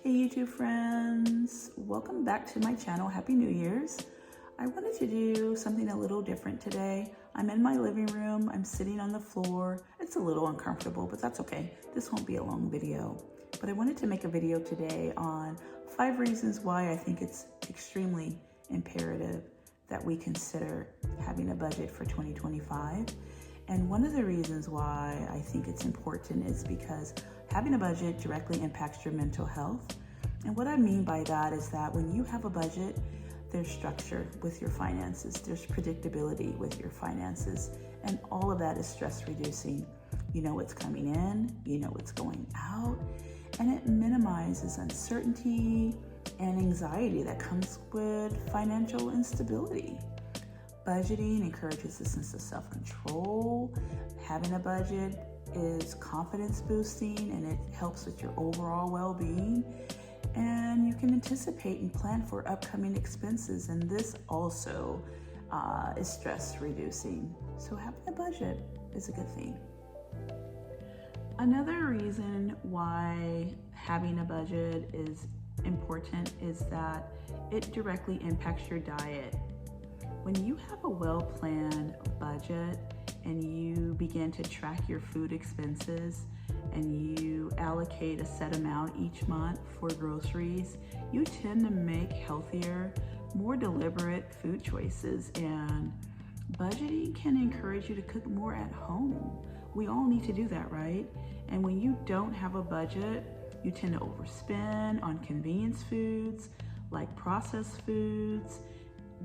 Hey YouTube friends, welcome back to my channel. Happy New Year's. I wanted to do something a little different today. I'm in my living room, I'm sitting on the floor. It's a little uncomfortable, but that's okay. This won't be a long video. But I wanted to make a video today on 5 reasons why I think it's extremely imperative that we consider having a budget for 2025. And one of the reasons why I think it's important is because having a budget directly impacts your mental health. And what I mean by that is that when you have a budget, there's structure with your finances, there's predictability with your finances, and all of that is stress reducing. You know what's coming in, you know what's going out, and it minimizes uncertainty and anxiety that comes with financial instability. Budgeting encourages a sense of self-control. Having a budget is confidence boosting and it helps with your overall well-being. And you can anticipate and plan for upcoming expenses, and this also is stress reducing. So having a budget is a good thing. Another reason why having a budget is important is that it directly impacts your diet. When you have a well-planned budget and you begin to track your food expenses and you allocate a set amount each month for groceries, you tend to make healthier, more deliberate food choices, and budgeting can encourage you to cook more at home. We all need to do that, right? And when you don't have a budget, you tend to overspend on convenience foods like processed foods,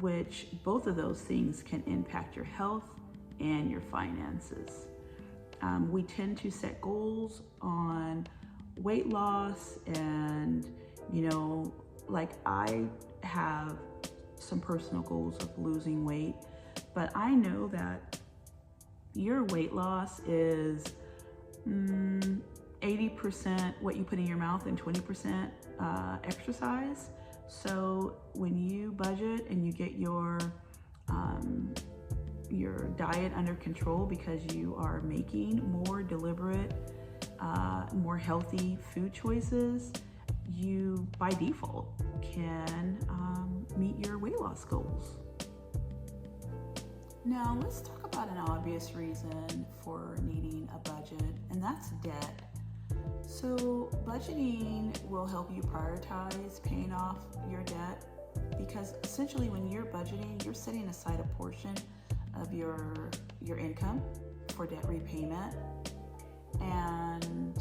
which both of those things can impact your health and your finances. We tend to set goals on weight loss, and like I have some personal goals of losing weight, but I know that your weight loss is 80% what you put in your mouth and 20% exercise. So when you budget and you get your diet under control because you are making more deliberate, more healthy food choices, you by default can meet your weight loss goals. Now let's talk about an obvious reason for needing a budget, and that's debt. So budgeting will help you prioritize paying off your debt, because essentially when you're budgeting, you're setting aside a portion of your income for debt repayment, and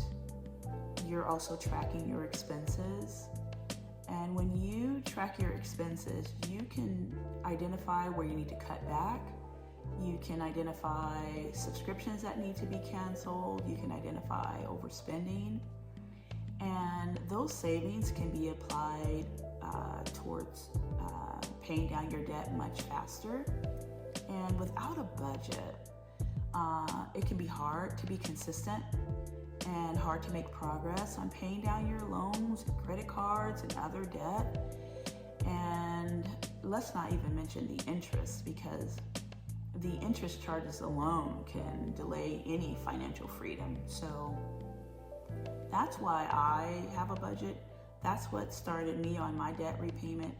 you're also tracking your expenses. And when you track your expenses, you can identify where you need to cut back. You can identify subscriptions that need to be canceled. You can identify overspending. And those savings can be applied towards paying down your debt much faster. And without a budget, it can be hard to be consistent and hard to make progress on paying down your loans, credit cards, and other debt. And let's not even mention the interest, because the interest charges alone can delay any financial freedom. So that's why I have a budget. That's what started me on my debt repayment,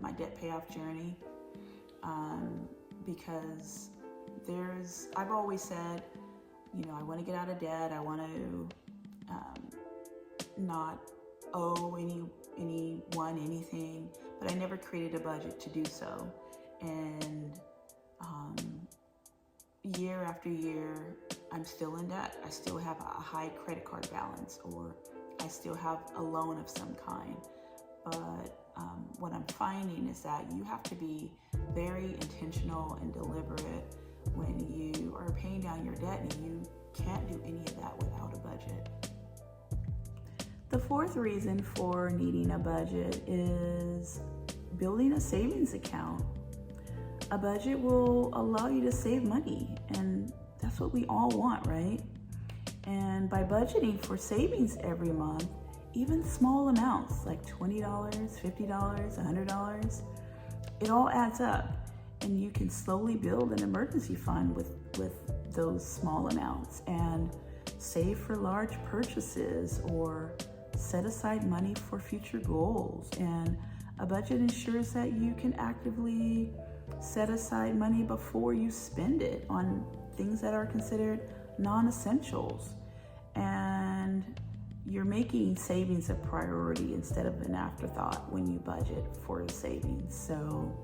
my debt payoff journey. Because I've always said, I want to get out of debt. I want to not owe anyone anything, but I never created a budget to do so. And year after year, I'm still in debt. I still have a high credit card balance, or I still have a loan of some kind. But what I'm finding is that you have to be very intentional and deliberate when you are paying down your debt, and you can't do any of that without a budget. The fourth reason for needing a budget is building a savings account. A budget will allow you to save money, and that's what we all want, right? And by budgeting for savings every month, even small amounts like $20, $50, $100, it all adds up, and you can slowly build an emergency fund with those small amounts and save for large purchases, or set aside money for future goals. And a budget ensures that you can actively set aside money before you spend it on things that are considered non-essentials. And you're making savings a priority instead of an afterthought when you budget for savings. So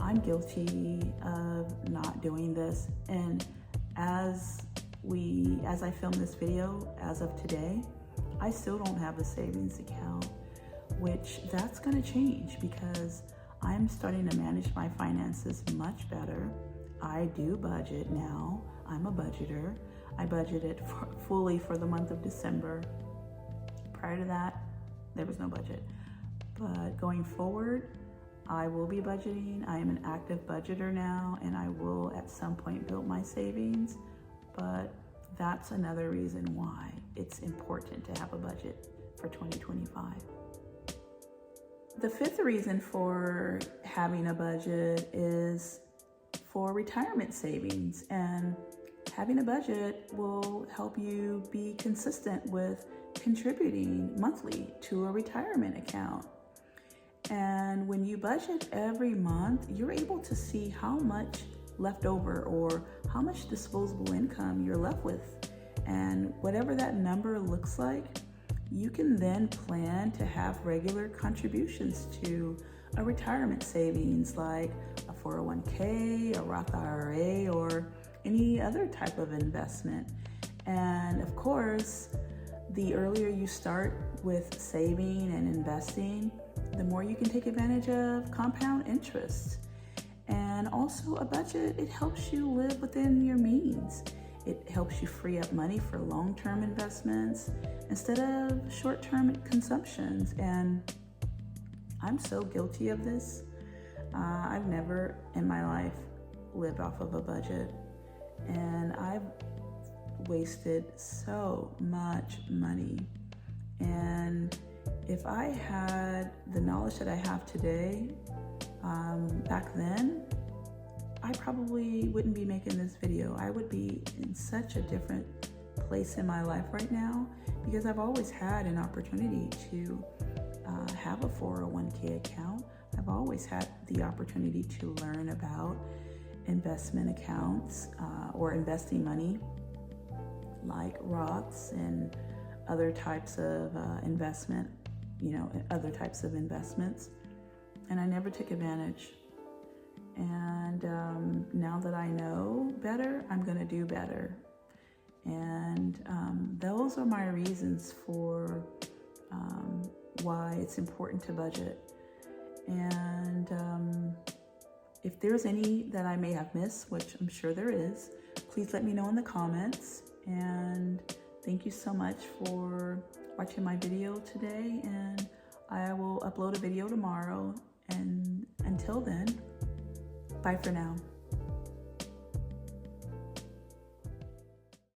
I'm guilty of not doing this. And as I film this video, as of today, I still don't have a savings account, which that's going to change because I'm starting to manage my finances much better. I do budget now. I'm a budgeter. I budgeted fully for the month of December. Prior to that, there was no budget. But going forward, I will be budgeting. I am an active budgeter now, and I will at some point build my savings. But that's another reason why it's important to have a budget for 2025. The fifth reason for having a budget is for retirement savings. And having a budget will help you be consistent with contributing monthly to a retirement account. And when you budget every month, you're able to see how much left over or how much disposable income you're left with. And whatever that number looks like, you can then plan to have regular contributions to a retirement savings like a 401k, a Roth IRA, or any other type of investment. And of course, the earlier you start with saving and investing, the more you can take advantage of compound interest. And also a budget, it helps you live within your means. It helps you free up money for long-term investments instead of short-term consumptions. And I'm so guilty of this. I've never in my life lived off of a budget, and I've wasted so much money. And if I had the knowledge that I have today, back then, I probably wouldn't be making this video. I would be in such a different place in my life right now because I've always had an opportunity to have a 401k account. I've always had the opportunity to learn about investment accounts or investing money like Roths and other types of other types of investments. And I never took advantage. And now that I know better, I'm going to do better. And those are my reasons for why it's important to budget. And if there's any that I may have missed, which I'm sure there is, please let me know in the comments. And thank you so much for watching my video today. And I will upload a video tomorrow. And until then, bye for now.